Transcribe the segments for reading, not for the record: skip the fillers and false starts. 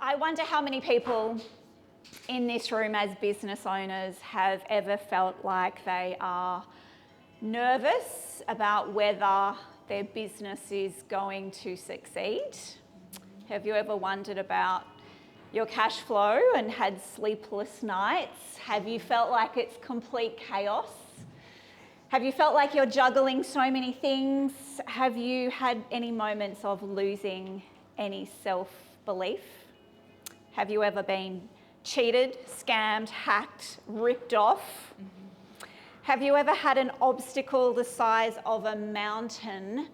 I wonder how many people in this room as business owners have ever felt like they are nervous about whether their business is going to succeed. Have you ever wondered about your cash flow and had sleepless nights? Have you felt like it's complete chaos? Have you felt like you're juggling so many things? Have you had any moments of losing any self-belief? Have you ever been cheated, scammed, hacked, ripped off? Have you ever had an obstacle the size of a mountain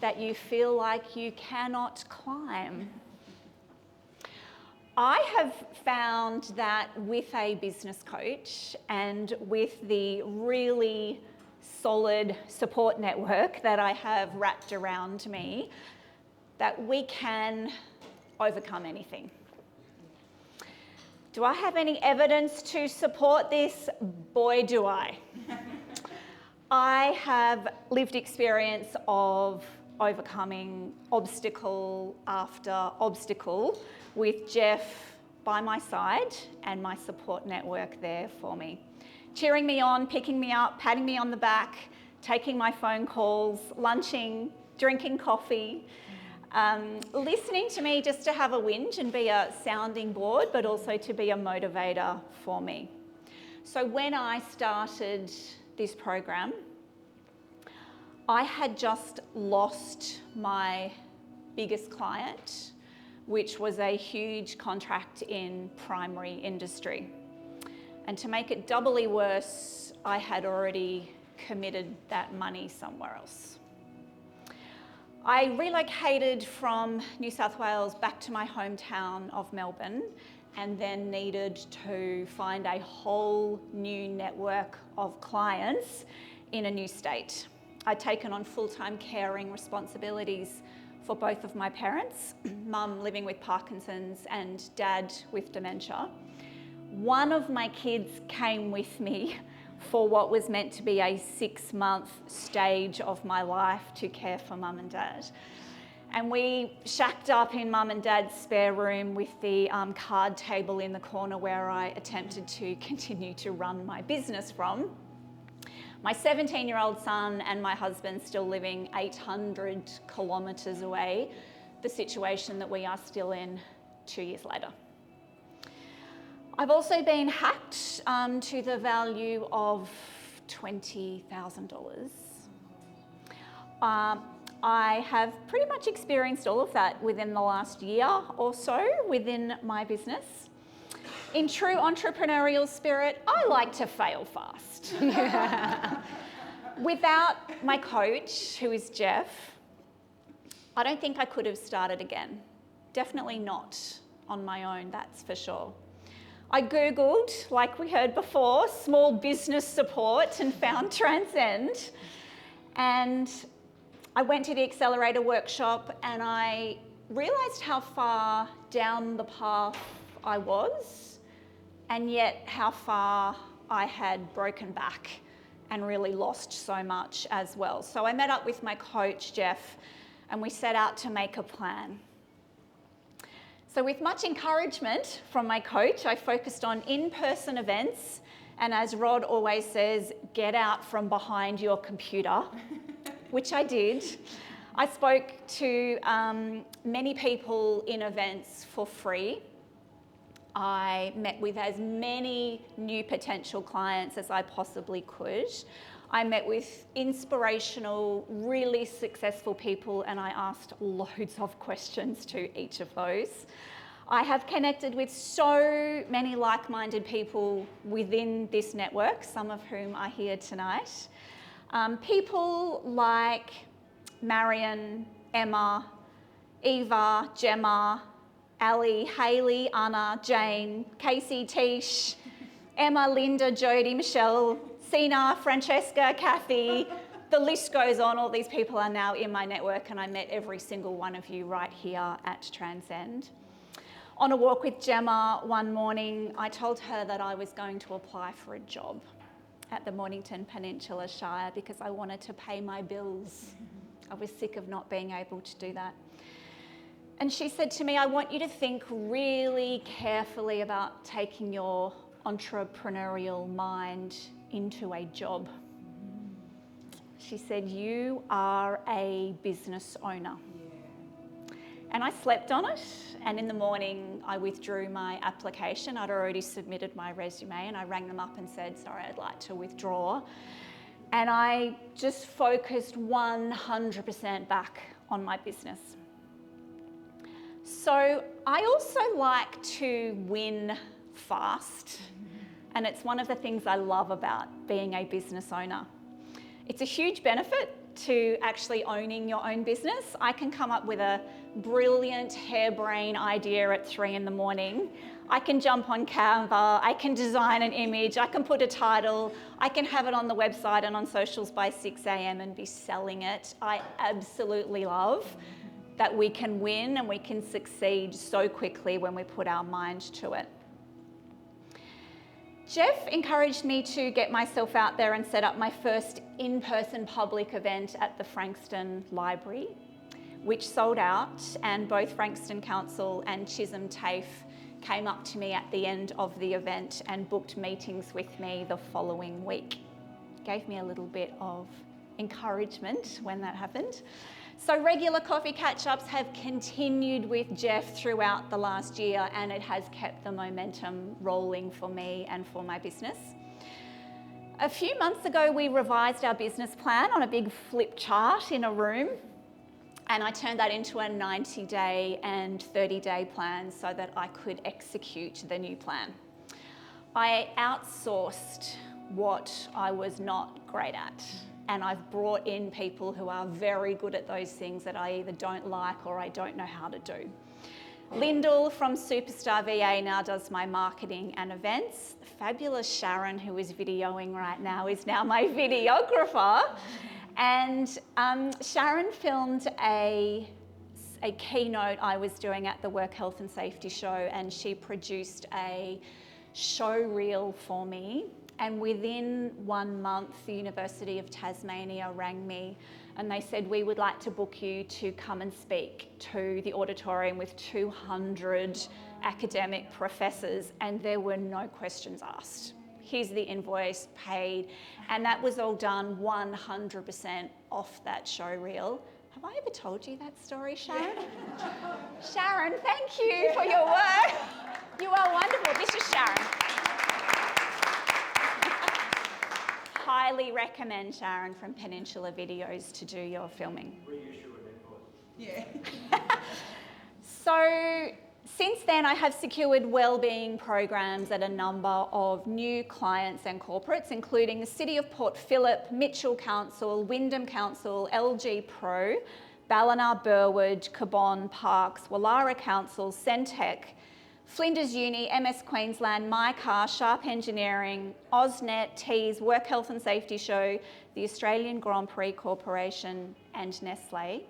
that you feel like you cannot climb? I have found that with a business coach and with the really solid support network that I have wrapped around me, that we can overcome anything. Do I have any evidence to support this? Boy, do I. I have lived experience of overcoming obstacle after obstacle with Jeff by my side and my support network there for me, cheering me on, picking me up, patting me on the back, taking my phone calls, lunching, drinking coffee, listening to me just to have a whinge and be a sounding board, but also to be a motivator for me. So when I started this program, I had just lost my biggest client, which was a huge contract in primary industry. And to make it doubly worse, I had already committed that money somewhere else. I relocated from New South Wales back to my hometown of Melbourne and then needed to find a whole new network of clients in a new state. I'd taken on full-time caring responsibilities for both of my parents, mum living with Parkinson's and dad with dementia. One of my kids came with me for what was meant to be a 6-month stage of my life to care for mum and dad. And we shacked up in mum and dad's spare room with the card table in the corner where I attempted to continue to run my business from. My 17-year-old son and my husband still living 800 kilometres away, the situation that we are still in 2 years later. I've also been hacked to the value of $20,000. I have pretty much experienced all of that within the last year or so within my business. In true entrepreneurial spirit, I like to fail fast. Without my coach, who is Jeff, I don't think I could have started again. Definitely not on my own, that's for sure. I Googled, like we heard before, small business support and found Transcend. And I went to the accelerator workshop and I realised how far down the path I was, and yet how far I had broken back and really lost so much as well. So I met up with my coach, Jeff, and we set out to make a plan. So with much encouragement from my coach, I focused on in-person events, and as Rod always says, get out from behind your computer, which I did. I spoke to many people in events for free. I met with as many new potential clients as I possibly could. I met with inspirational, really successful people, and I asked loads of questions to each of those. I have connected with so many like-minded people within this network, some of whom are here tonight. People like Marion, Emma, Eva, Gemma, Ali, Hayley, Anna, Jane, Casey, Tish, Emma, Linda, Jodie, Michelle, Sina, Francesca, Kathy. The list goes on. All these people are now in my network, and I met every single one of you right here at Transcend. On a walk with Gemma one morning, I told her that I was going to apply for a job at the Mornington Peninsula Shire because I wanted to pay my bills. I was sick of not being able to do that. And she said to me, I want you to think really carefully about taking your entrepreneurial mind into a job. She said, you are a business owner. And I slept on it, and in the morning I withdrew my application. I'd already submitted my resume, and I rang them up and said, sorry, I'd like to withdraw. And I just focused 100% back on my business. So I also like to win fast, and it's one of the things I love about being a business owner. It's a huge benefit to actually owning your own business. I can come up with a brilliant harebrained idea at 3 a.m. I can jump on Canva, I can design an image, I can put a title, I can have it on the website and on socials by 6 a.m. and be selling it. I absolutely love that we can win and we can succeed so quickly when we put our mind to it. Jeff encouraged me to get myself out there and set up my first in-person public event at the Frankston Library, which sold out, and both Frankston Council and Chisholm TAFE came up to me at the end of the event and booked meetings with me the following week. Gave me a little bit of encouragement when that happened. So regular coffee catch-ups have continued with Jeff throughout the last year, and it has kept the momentum rolling for me and for my business. A few months ago, we revised our business plan on a big flip chart in a room, and I turned that into a 90-day and 30-day plan so that I could execute the new plan. I outsourced what I was not great at. And I've brought in people who are very good at those things that I either don't like or I don't know how to do. Lyndall from Superstar VA now does my marketing and events. The fabulous Sharon, who is videoing right now, is now my videographer. And Sharon filmed a keynote I was doing at the Work Health and Safety Show, and she produced a show reel for me. And within 1 month, the University of Tasmania rang me and they said, we would like to book you to come and speak to the auditorium with 200 academic professors, and there were no questions asked. Here's the invoice, paid, and that was all done 100% off that show reel. Have I ever told you that story, Sharon? Sharon, thank you for your work. You are wonderful. This is Sharon. Highly recommend Sharon from Peninsula Videos to do your filming. Reissue an invoice. Yeah. So since then, I have secured wellbeing programs at a number of new clients and corporates, including the City of Port Phillip, Mitchell Council, Wyndham Council, LG Pro, Ballina, Burwood, Cabonne, Parks, Wallara Council, Centec, Flinders Uni, MS Queensland, My Car, Sharp Engineering, AusNet, Tees, Work Health and Safety Show, the Australian Grand Prix Corporation, and Nestle.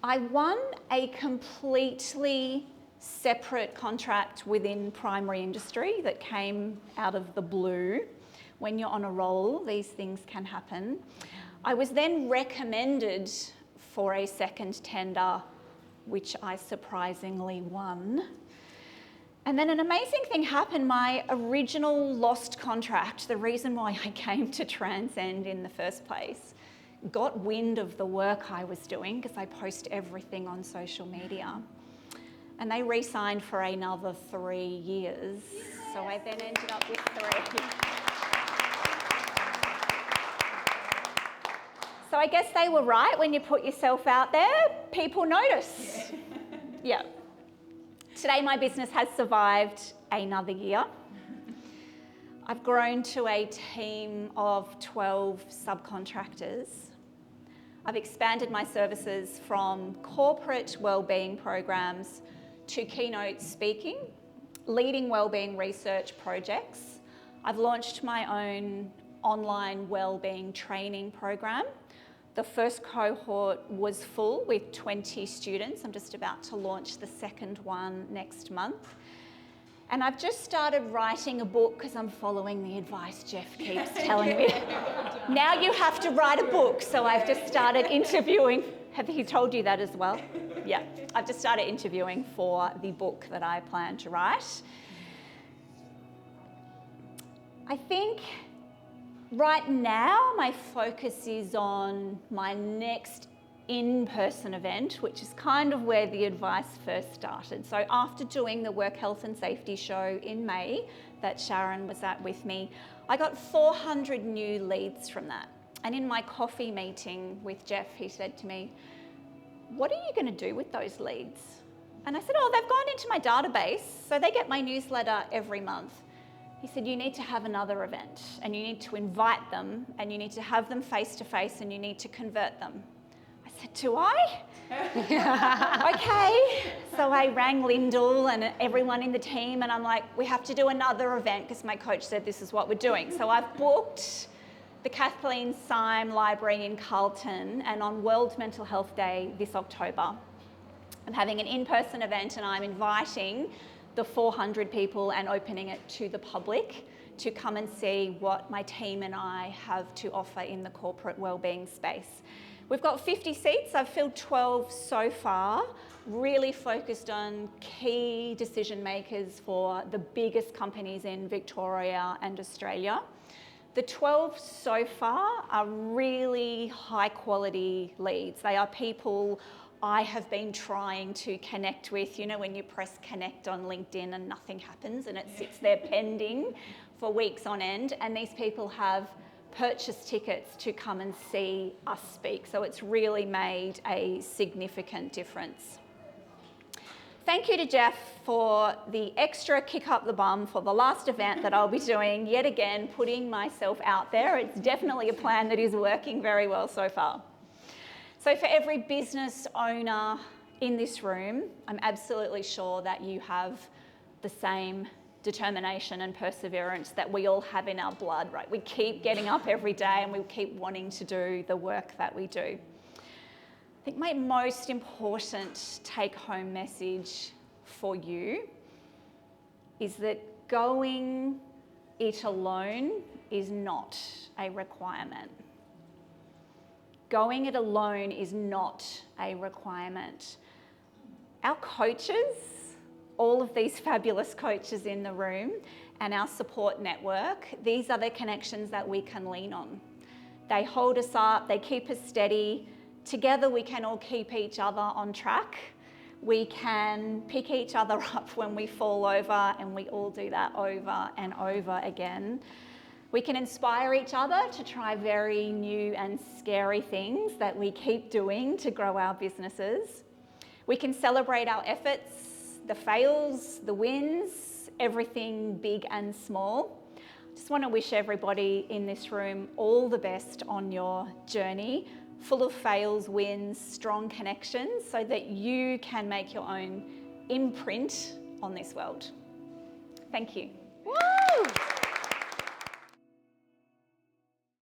I won a completely separate contract within primary industry that came out of the blue. When you're on a roll, these things can happen. I was then recommended for a second tender, which I surprisingly won. And then an amazing thing happened. My original lost contract, the reason why I came to Transcend in the first place, got wind of the work I was doing because I post everything on social media. And they re-signed for another 3 years. So I then ended up with 3. So I guess they were right. When you put yourself out there, people notice. Yeah. Today my business has survived another year. I've grown to a team of 12 subcontractors. I've expanded my services from corporate wellbeing programs to keynote speaking, leading wellbeing research projects. I've launched my own online wellbeing training program. The first cohort was full with 20 students. I'm just about to launch the second one next month. And I've just started writing a book because I'm following the advice Jeff keeps telling me. Now you have to write a book. So I've just started interviewing Have he told you that as well? Yeah. I've just started interviewing for the book that I plan to write. I think right now my focus is on my next in-person event, which is kind of where the advice first started. So after doing the Work Health and Safety show in May that Sharon was at with me, I got 400 new leads from that. And in my coffee meeting with Jeff, he said to me, "What are you going to do with those leads?" And I said, "Oh, they've gone into my database, so they get my newsletter every month." He said, "You need to have another event, and you need to invite them, and you need to have them face to face, and you need to convert them." I said, "Do I?" Okay. So I rang Lyndall and everyone in the team, and I'm like, "We have to do another event because my coach said this is what we're doing." So I've booked the Kathleen Syme Library in Carlton, and on World Mental Health Day this October, I'm having an in-person event, and I'm inviting the 400 people and opening it to the public to come and see what my team and I have to offer in the corporate wellbeing space. We've got 50 seats. I've filled 12 so far, really focused on key decision makers for the biggest companies in Victoria and Australia. The 12 so far are really high quality leads. They are people I have been trying to connect with. You know, when you press connect on LinkedIn and nothing happens and it sits there pending for weeks on end, and these people have purchased tickets to come and see us speak. So it's really made a significant difference. Thank you to Jeff for the extra kick up the bum for the last event that I'll be doing, yet again, putting myself out there. It's definitely a plan that is working very well so far. So for every business owner in this room, I'm absolutely sure that you have the same determination and perseverance that we all have in our blood, right? We keep getting up every day and we keep wanting to do the work that we do. I think my most important take-home message for you is that going it alone is not a requirement. Going it alone is not a requirement. Our coaches, all of these fabulous coaches in the room, and our support network, these are the connections that we can lean on. They hold us up, they keep us steady. Together we can all keep each other on track. We can pick each other up when we fall over, and we all do that over and over again. We can inspire each other to try very new and scary things that we keep doing to grow our businesses. We can celebrate our efforts, the fails, the wins, everything big and small. Just want to wish everybody in this room all the best on your journey, full of fails, wins, strong connections, so that you can make your own imprint on this world. Thank you. Woo!